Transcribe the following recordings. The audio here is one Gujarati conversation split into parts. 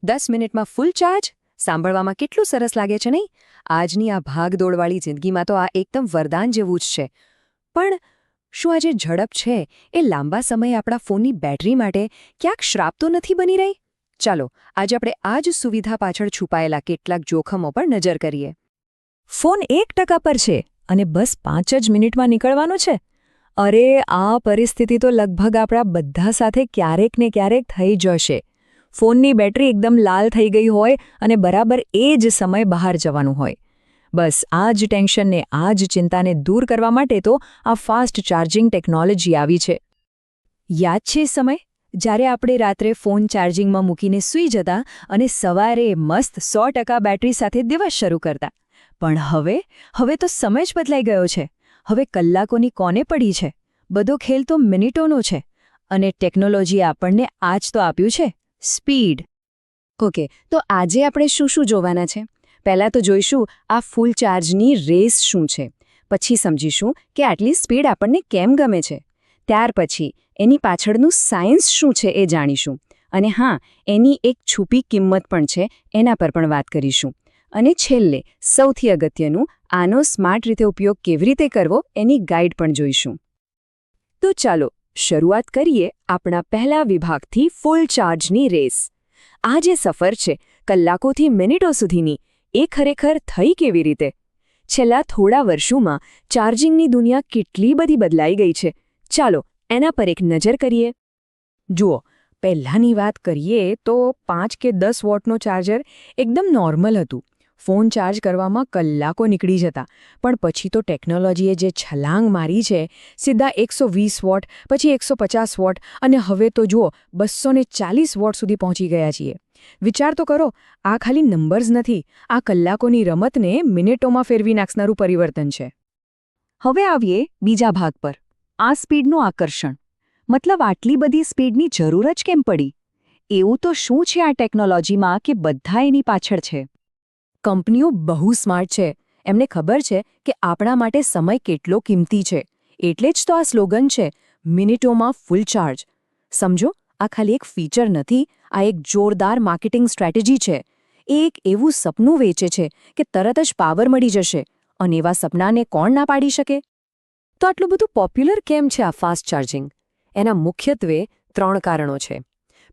10 મિનિટમાં ફૂલ ચાર્જ સાંભળવામાં કેટલું સરસ લાગે છે નહીં? આજની આ ભાગદોડવાળી જિંદગીમાં તો આ એકદમ વરદાન જેવું જ છે. પણ શું આ જે ઝડપ છે એ લાંબા સમયે આપણા ફોનની બેટરી માટે ક્યાંક શ્રાપ તો નથી બની રહી? ચાલો આજે આપણે આ જ સુવિધા પાછળ છુપાયેલા કેટલાક જોખમો પર નજર કરીએ. ફોન 1% પર છે અને બસ 5 જ મિનિટમાં નીકળવાનો છે. અરે આ પરિસ્થિતિ તો લગભગ આપણા બધા સાથે ક્યારેક ને ક્યારેક થઈ જશે. ફોનની બેટરી એકદમ લાલ થઈ ગઈ હોય અને બરાબર એ જ સમય બહાર જવાનું હોય. બસ આ જ ટેન્શનને આ જ ચિંતાને દૂર કરવા માટે તો આ ફાસ્ટ ચાર્જિંગ ટેકનોલોજી આવી છે. યાદ છે સમય જ્યારે આપણે રાત્રે ફોન ચાર્જિંગમાં મૂકીને સૂઈ જતા અને સવારે મસ્ત 100% બેટરી સાથે દિવસ શરૂ કરતા? પણ હવે તો સમય જ બદલાઈ ગયો છે. હવે કલાકોની કોને પડી છે? બધો ખેલ તો મિનિટોનો છે. અને ટેકનોલોજીએ આપણને આ જ તો આપ્યું છે, સ્પીડ. ઓકે, તો આજે આપણે શું જોવાના છે? પહેલાં તો જોઈશું આ ફૂલ ચાર્જની રેસ શું છે. પછી સમજીશું કે આટલી સ્પીડ આપણને કેમ ગમે છે. ત્યાર પછી એની પાછળનું સાયન્સ શું છે એ જાણીશું. અને હા, એની એક છુપી કિંમત પણ છે, એના પર પણ વાત કરીશું. અને છેલ્લે સૌથી અગત્યનું, આનો સ્માર્ટ રીતે ઉપયોગ કેવી રીતે કરવો એની ગાઈડ પણ જોઈશું. તો ચાલો શરૂઆત કરીએ આપણા પહેલા વિભાગથી, ફૂલ ચાર્જની રેસ. આ જે સફર છે કલાકોથી મિનિટો સુધીની, એ ખરેખર થઈ કેવી રીતે? છેલ્લા થોડા વર્ષોમાં ચાર્જિંગની દુનિયા કેટલી બધી બદલાઈ ગઈ છે. ચાલો એના પર એક નજર કરીએ. જુઓ, પહેલાંની વાત કરીએ તો 5 કે 10 વોટનો ચાર્જર એકદમ નોર્મલ હતું. ફોન ચાર્જ કરવામાં કલાકો નીકળી જતા. પણ પછી તો ટેકનોલોજીએ જે છલાંગ મારી છે, સીધા 120 વોટ, પછી 150 વોટ અને હવે તો જુઓ 240 વોટ સુધી પહોંચી ગયા છીએ. વિચાર તો કરો, આ ખાલી નંબર્સ નથી, આ કલાકોની રમતને મિનિટોમાં ફેરવી નાખનારું પરિવર્તન છે. હવે આવીએ બીજા ભાગ પર, આ સ્પીડનું આકર્ષણ. મતલબ આટલી બધી સ્પીડની જરૂર જ કેમ પડી? એવું તો શું છે આ ટેકનોલોજીમાં કે બધા એની પાછળ છે? કંપનીઓ બહુ સ્માર્ટ છે. એમને ખબર છે કે આપણા માટે સમય કેટલો કિંમતી છે. એટલે જ તો આ સ્લોગન છે, મિનિટોમાં ફૂલ ચાર્જ. સમજો, આ ખાલી એક ફીચર નથી, આ એક જોરદાર માર્કેટિંગ સ્ટ્રેટેજી છે. એ એક એવું સપનું વેચે છે કે તરત જ પાવર મળી જશે. અને એવા સપનાને કોણ ના પાડી શકે? તો આટલું બધું પોપ્યુલર કેમ છે આ ફાસ્ટ ચાર્જિંગ? એના મુખ્યત્વે 3 કારણો છે.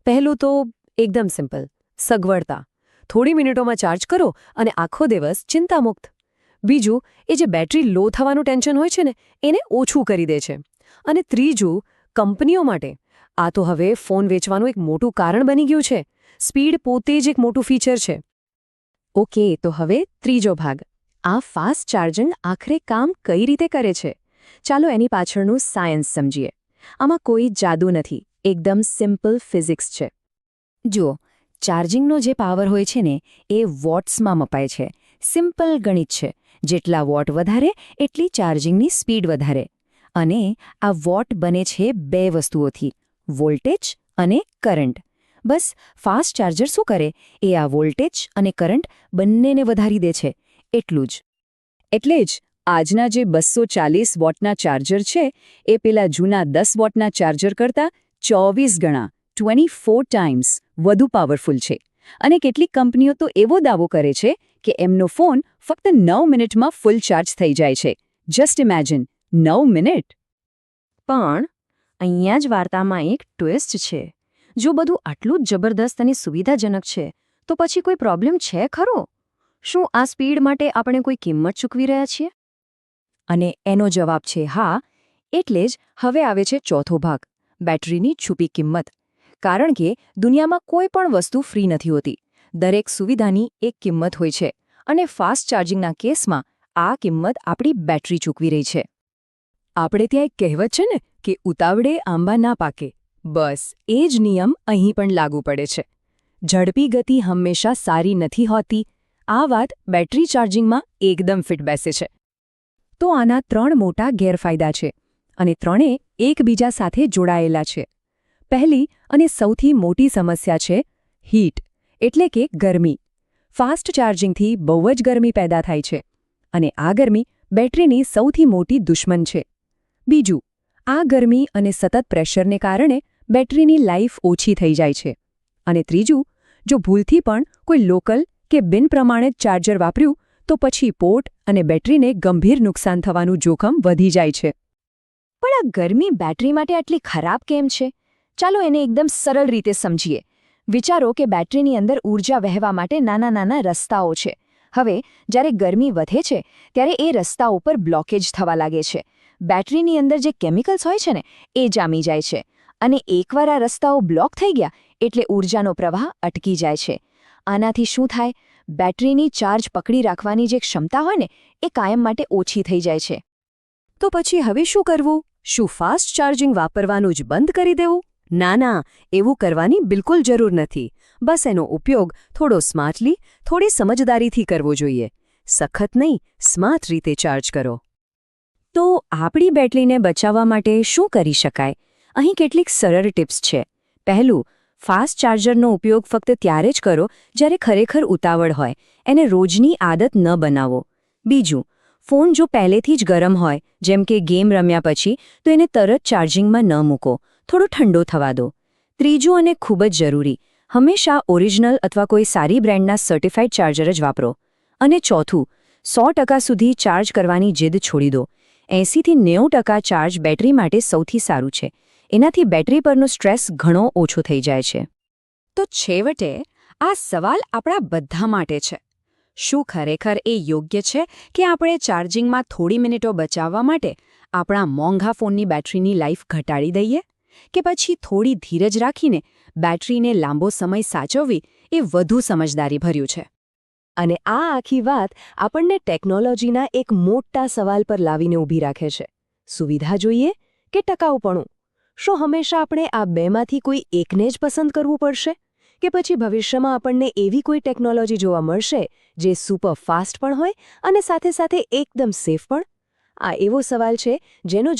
પહેલું તો એકદમ સિમ્પલ, સગવડતા. થોડી મિનિટોમાં ચાર્જ કરો અને આખો દિવસ ચિંતામુક્ત. બીજું, એ જે બેટરી લો થવાનું ટેન્શન હોય છે ને, એને ઓછું કરી દે છે. અને ત્રીજું, કંપનીઓ માટે આ તો હવે ફોન વેચવાનું એક મોટું કારણ બની ગયું છે. સ્પીડ પોતે જ એક મોટું ફીચર છે. ઓકે, તો હવે ત્રીજો ભાગ, આ ફાસ્ટ ચાર્જિંગ આખરે કામ કઈ રીતે કરે છે? ચાલો એની પાછળનું સાયન્સ સમજીએ. આમાં કોઈ જાદુ નથી, એકદમ સિમ્પલ ફિઝિક્સ છે. જુઓ, ચાર્જિંગનો જે પાવર હોય છે ને, એ વોટ્સમાં મપાય છે. સિમ્પલ ગણિત છે. જેટલા વોટ વધારે એટલી ચાર્જિંગની સ્પીડ વધારે. અને આ વોટ બને છે 2 વસ્તુઓથી, વોલ્ટેજ અને કરંટ. બસ ફાસ્ટ ચાર્જર શું કરે, એ આ વોલ્ટેજ અને કરંટ બંનેને વધારી દે છે, એટલું જ. એટલે જ આજના જે 240 વોટના ચાર્જર છે, એ પેલા જૂના 10 વોટના ચાર્જર કરતાં 24 ગણા 24 ટાઈમ્સ વધુ પાવરફુલ છે. અને કેટલીક કંપનીઓ તો એવો દાવો કરે છે કે એમનો ફોન ફક્ત 9 મિનિટમાં ફૂલ ચાર્જ થઈ જાય છે. Just imagine, 9 minute! પણ અહીંયા જ વાર્તામાં એક ટ્વિસ્ટ છે. જો બધું આટલું જ જબરદસ્ત અને સુવિધાજનક છે, તો પછી કોઈ પ્રોબ્લેમ છે ખરો? શું આ સ્પીડ માટે આપણે કોઈ કિંમત ચૂકવી રહ્યા છીએ? અને એનો જવાબ છે હા. એટલે જ હવે આવે છે ચોથો ભાગ, બેટરીની છુપી કિંમત. કારણ કે દુનિયામાં કોઈ પણ વસ્તુ ફ્રી નથી હોતી. દરેક સુવિધાની એક કિંમત હોય છે. અને ફાસ્ટ ચાર્જિંગના કેસમાં આ કિંમત આપણી બેટરી ચૂકવી રહી છે. આપણે ત્યાં એક કહેવત છે ને કે ઉતાવળે આંબા ના પાકે. બસ એ જ નિયમ અહીં પણ લાગુ પડે છે. ઝડપી ગતિ હંમેશા સારી નથી હોતી. આ વાત બેટરી ચાર્જિંગમાં એકદમ ફિટ બેસે છે. તો આના 3 મોટા ગેરફાયદા છે. અને ત્રણેય એકબીજા સાથે જોડાયેલા છે. પહેલી અને સૌથી મોટી સમસ્યા છે હીટ, એટલે કે ગરમી. ફાસ્ટ ચાર્જિંગથી બહુ જ ગરમી પેદા થાય છે. અને આ ગરમી બેટરીની સૌથી મોટી દુશ્મન છે. બીજું, આ ગરમી અને સતત પ્રેશરને કારણે બેટરીની લાઈફ ઓછી થઈ જાય છે. અને ત્રીજું, જો ભૂલથી પણ કોઈ લોકલ કે બિનપ્રમાણિત ચાર્જર વાપર્યું તો પછી પોર્ટ અને બેટરીને ગંભીર નુકસાન થવાનું જોખમ વધી જાય છે. પણ આ ગરમી બેટરી માટે આટલી ખરાબ કેમ છે? ચાલો એને એકદમ સરળ રીતે સમજીએ. વિચારો કે બેટરીની અંદર ઊર્જા વહેવા માટે નાના નાના રસ્તાઓ છે. હવે જ્યારે ગરમી વધે છે ત્યારે એ રસ્તાઓ પર બ્લોકેજ થવા લાગે છે. બેટરીની અંદર જે કેમિકલ્સ હોય છે ને એ જામી જાય છે અને એકવાર આ રસ્તાઓ બ્લોક થઈ ગયા એટલે ઊર્જાનો પ્રવાહ અટકી જાય છે. આનાથી શું થાય? બેટરીની ચાર્જ પકડી રાખવાની જે ક્ષમતા હોય ને એ કાયમ માટે ઓછી થઈ જાય છે. તો પછી હવે શું કરવું? શું ફાસ્ટ ચાર્જિંગ વાપરવાનું જ બંધ કરી દેવું? ના, એવું કરવાની બિલકુલ જરૂર નથી. બસ એનો ઉપયોગ થોડો સ્માર્ટલી, થોડી સમજદારીથી કરવો જોઈએ. સખત નહીં, સ્માર્ટ રીતે ચાર્જ કરો. તો આપણી બેટરીને બચાવવા માટે શું કરી શકાય? અહીં કેટલીક સરળ ટિપ્સ છે. પહેલું, ફાસ્ટ ચાર્જરનો ઉપયોગ ફક્ત ત્યારે જ કરો જ્યારે ખરેખર ઉતાવળ હોય. એને રોજની આદત ન બનાવો. બીજું, ફોન જો પહેલેથી જ ગરમ હોય, જેમ કે ગેમ રમ્યા પછી, તો એને તરત ચાર્જિંગમાં ન મૂકો. થોડો ઠંડો થવા દો. ત્રીજું અને ખૂબ જ જરૂરી, હંમેશા ઓરિજિનલ અથવા કોઈ સારી બ્રાન્ડના સર્ટિફાઇડ ચાર્જર જ વાપરો. અને ચોથું, 100% સુધી ચાર્જ કરવાની જીદ છોડી દો. 80થી 90% ચાર્જ બેટરી માટે સૌથી સારું છે. એનાથી બેટરી પરનો સ્ટ્રેસ ઘણો ઓછો થઈ જાય છે. તો છેવટે આ સવાલ આપણા બધા માટે છે. શું ખરેખર એ યોગ્ય છે કે આપણે ચાર્જિંગમાં થોડી મિનિટો બચાવવા માટે આપણા મોંઘા ફોનની બેટરીની લાઈફ ઘટાડી દઈએ? કે પછી થોડી ધીરજ રાખીને બેટરીને લાંબો સમય સાચવવી એ વધુ સમજદારીભર્યું છે? અને આ આખી વાત આપણને ટેકનોલોજીના એક મોટા સવાલ પર લાવીને ઊભી રાખે છે. સુવિધા જોઈએ કે ટકાઉપણું? શું હંમેશા આપણે આ બેમાંથી કોઈ એકને જ પસંદ કરવું પડશે? કે પછી ભવિષ્યમાં આપણને એવી કોઈ ટેકનોલોજી જોવા મળશે જે સુપર ફાસ્ટ પણ હોય અને સાથે સાથે એકદમ સેફ પણ? આ એવો સવાલ છે જેનો